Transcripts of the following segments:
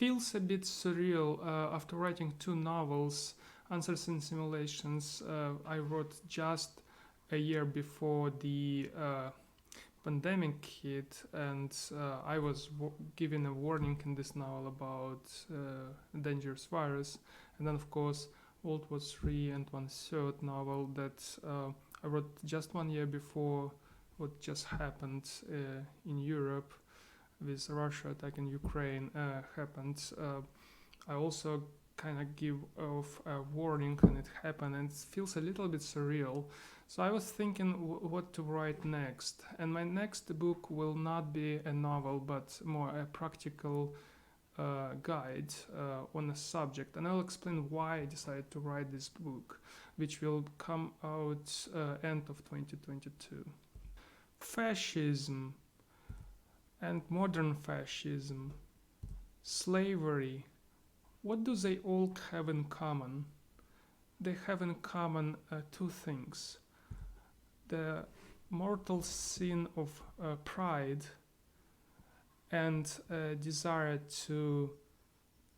feels a bit surreal after writing two novels, Answers in Simulations. I wrote just a year before the pandemic hit, and I was given a warning in this novel about a dangerous virus. And then, of course, World War III and one third novel that I wrote just 1 year before what just happened in Europe with Russia attacking Ukraine happened. I also kind of give off a warning and it happened, and it feels a little bit surreal. So I was thinking what to write next, and my next book will not be a novel but more a practical guide on a subject, and I'll explain why I decided to write this book, which will come out end of 2022. Fascism and modern fascism, slavery, what do they all have in common? They have in common two things: the mortal sin of pride and a desire to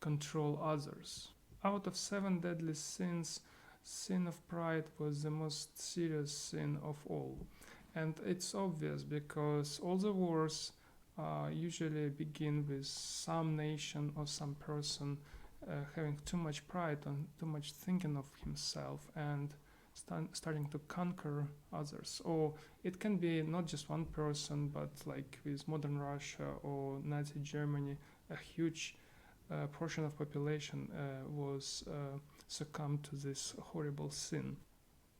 control others. Out of 7 deadly sins, sin of pride was the most serious sin of all. And it's obvious because all the wars usually begin with some nation or some person having too much pride and too much thinking of himself and starting to conquer others. Or it can be not just one person, but like with modern Russia or Nazi Germany, a huge portion of population was succumbed to this horrible sin.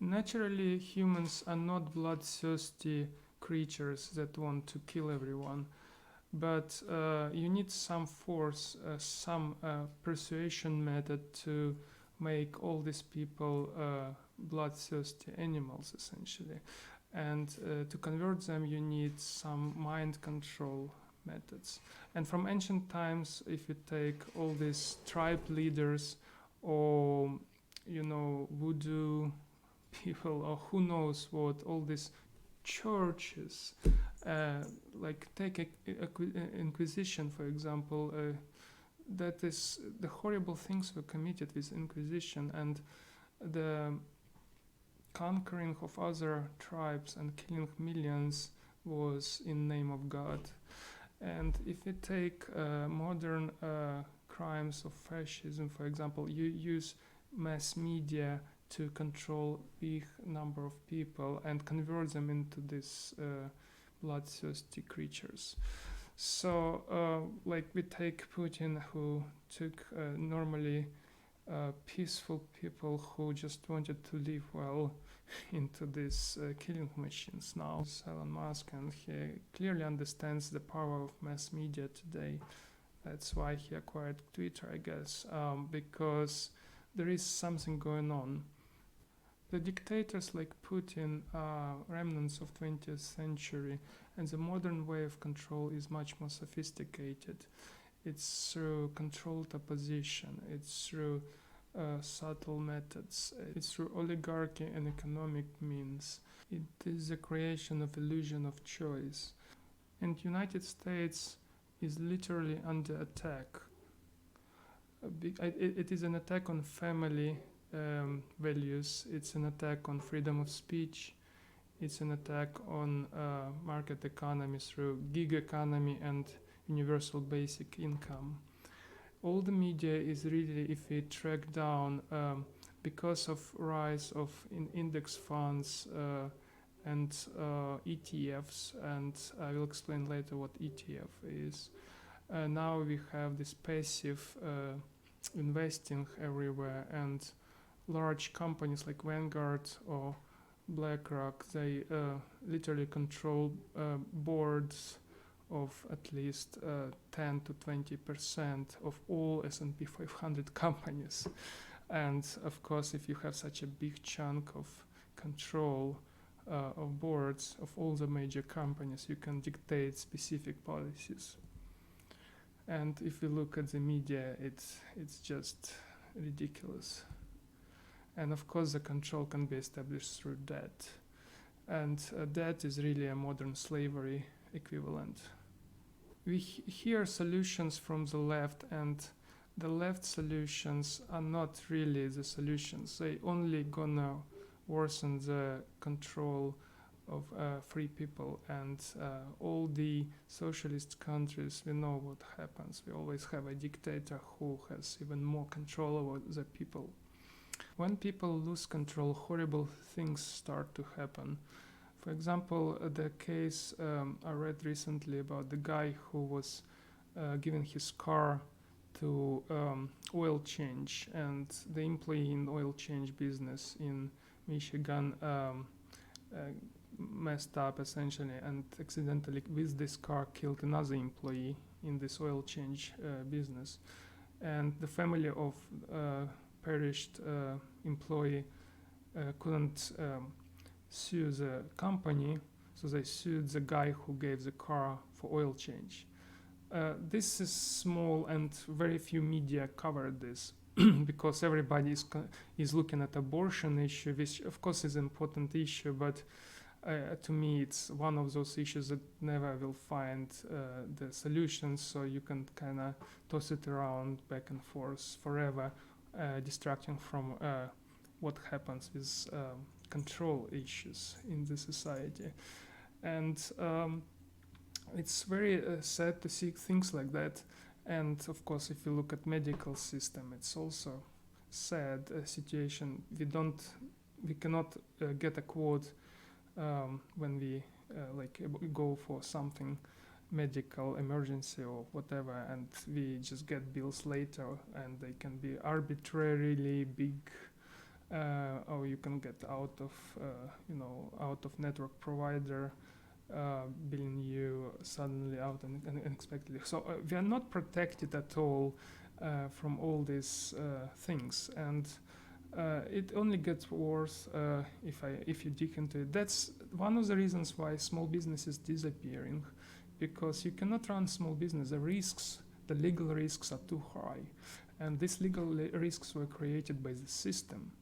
Naturally, humans are not bloodthirsty creatures that want to kill everyone, but you need some force, some persuasion method to make all these people bloodthirsty animals, essentially. And to convert them, you need some mind control methods. And from ancient times, if you take all these tribe leaders or, voodoo people or who knows what, all these churches, like take Inquisition, for example, that is the horrible things were committed with Inquisition and the conquering of other tribes and killing millions was in name of God. And if we take modern crimes of fascism, for example, you use mass media to control big number of people and convert them into these bloodthirsty creatures. So, like we take Putin, who took normally peaceful people who just wanted to live well into these killing machines now. Elon Musk, and he clearly understands the power of mass media today. That's why he acquired Twitter, I guess, because there is something going on. The dictators like Putin are remnants of 20th century, and the modern way of control is much more sophisticated. It's through controlled opposition, it's through subtle methods, it's through oligarchy and economic means. It is the creation of illusion of choice. And the United States is literally under attack. It is an attack on family values, it's an attack on freedom of speech, it's an attack on market economy through gig economy and universal basic income. All the media is really, if we track down, because of rise of index funds and ETFs, and I will explain later what ETF is. Now we have this passive investing everywhere, and large companies like Vanguard or BlackRock, they literally control boards of at least 10 to 20% of all S&P 500 companies. And of course, if you have such a big chunk of control of boards of all the major companies, you can dictate specific policies. And if you look at the media, it's just ridiculous. And of course, the control can be established through debt. And debt is really a modern slavery equivalent. we hear solutions from the left, and the left solutions are not really the solutions. They only gonna worsen the control of free people, and all the socialist countries, we know what happens. We always have a dictator who has even more control over the people. When people lose control, horrible things start to happen. For example, the case I read recently about the guy who was giving his car to oil change, and the employee in oil change business in Michigan messed up essentially and accidentally with this car killed another employee in this oil change business, and the family of perished employee couldn't sue the company, so they sued the guy who gave the car for oil change. This is small, and very few media covered this because everybody is looking at abortion issue, which of course is an important issue, but to me it's one of those issues that never will find the solution, so you can kind of toss it around back and forth forever, distracting from what happens with control issues in the society. And it's very sad to see things like that. And of course, if you look at medical system, it's also sad situation. We cannot get a quote when we go for something medical emergency or whatever, and we just get bills later, and they can be arbitrarily big, or you can get out of network provider billing you suddenly out and unexpectedly. So we are not protected at all from all these things, and it only gets worse if you dig into it. That's one of the reasons why small business is disappearing, because you cannot run small business. The legal risks are too high, and these legal risks were created by the system.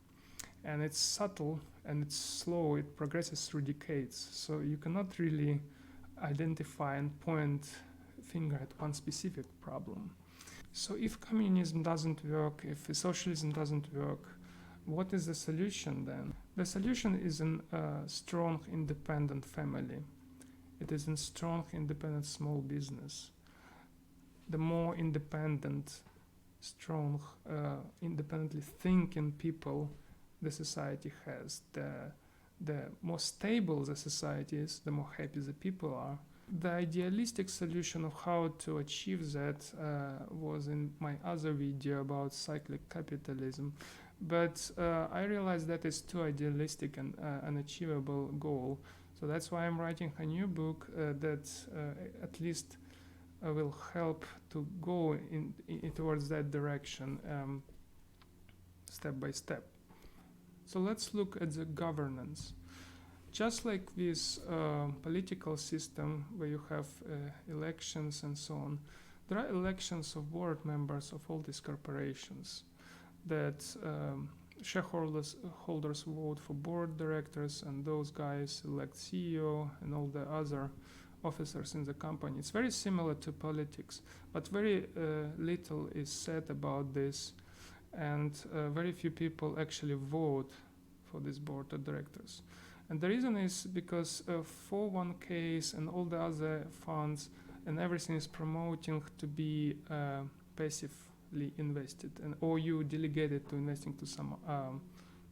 And it's subtle and it's slow, it progresses through decades. So you cannot really identify and point finger at one specific problem. So if communism doesn't work, if socialism doesn't work, what is the solution then? The solution is a strong independent family. It is a strong independent small business. The more independent, strong, independently thinking people the society has, the more stable the society is, the more happy the people are. The idealistic solution of how to achieve that was in my other video about cyclic capitalism, but I realized that it's too idealistic and unachievable goal. So that's why I'm writing a new book that at least will help to go towards that direction step by step. So let's look at the governance. Just like this political system where you have elections and so on, there are elections of board members of all these corporations that shareholders vote for board directors, and those guys elect CEO and all the other officers in the company. It's very similar to politics, but very little is said about this, and very few people actually vote for this board of directors. And the reason is because 401ks and all the other funds and everything is promoting to be passively invested, or you delegate it to investing to some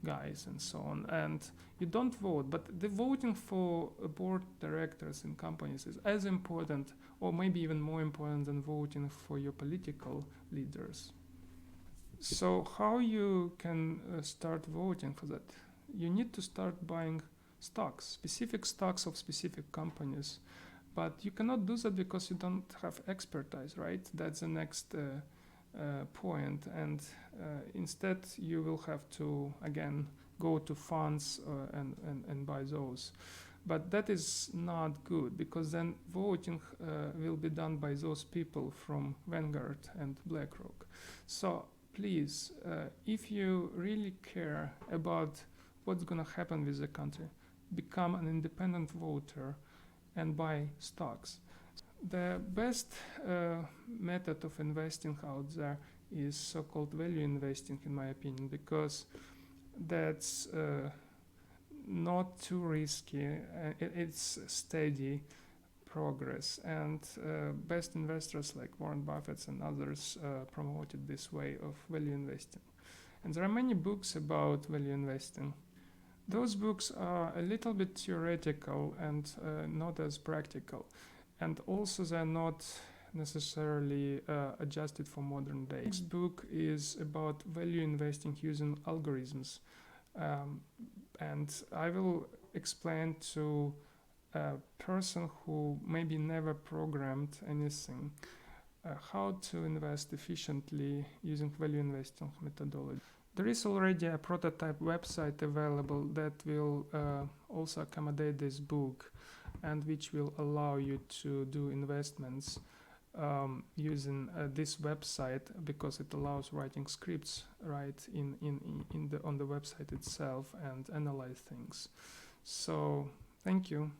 guys and so on. And you don't vote, but the voting for board directors in companies is as important, or maybe even more important than voting for your political leaders. So how you can start voting for that? You need to start buying stocks, specific stocks of specific companies. But you cannot do that because you don't have expertise, right? That's the next point. And instead, you will have to, again, go to funds and buy those. But that is not good, because then voting will be done by those people from Vanguard and BlackRock. So please, if you really care about what's going to happen with the country, become an independent voter and buy stocks. The best method of investing out there is so-called value investing, in my opinion, because that's not too risky. It's steady progress, and best investors like Warren Buffett and others promoted this way of value investing. And there are many books about value investing. Those books are a little bit theoretical and not as practical, and also they're not necessarily adjusted for modern day. Next book is about value investing using algorithms, and I will explain to a person who maybe never programmed anything how to invest efficiently using value investing methodology. There is already a prototype website available that will also accommodate this book and which will allow you to do investments using this website, because it allows writing scripts right on the website itself and analyze things. So thank you.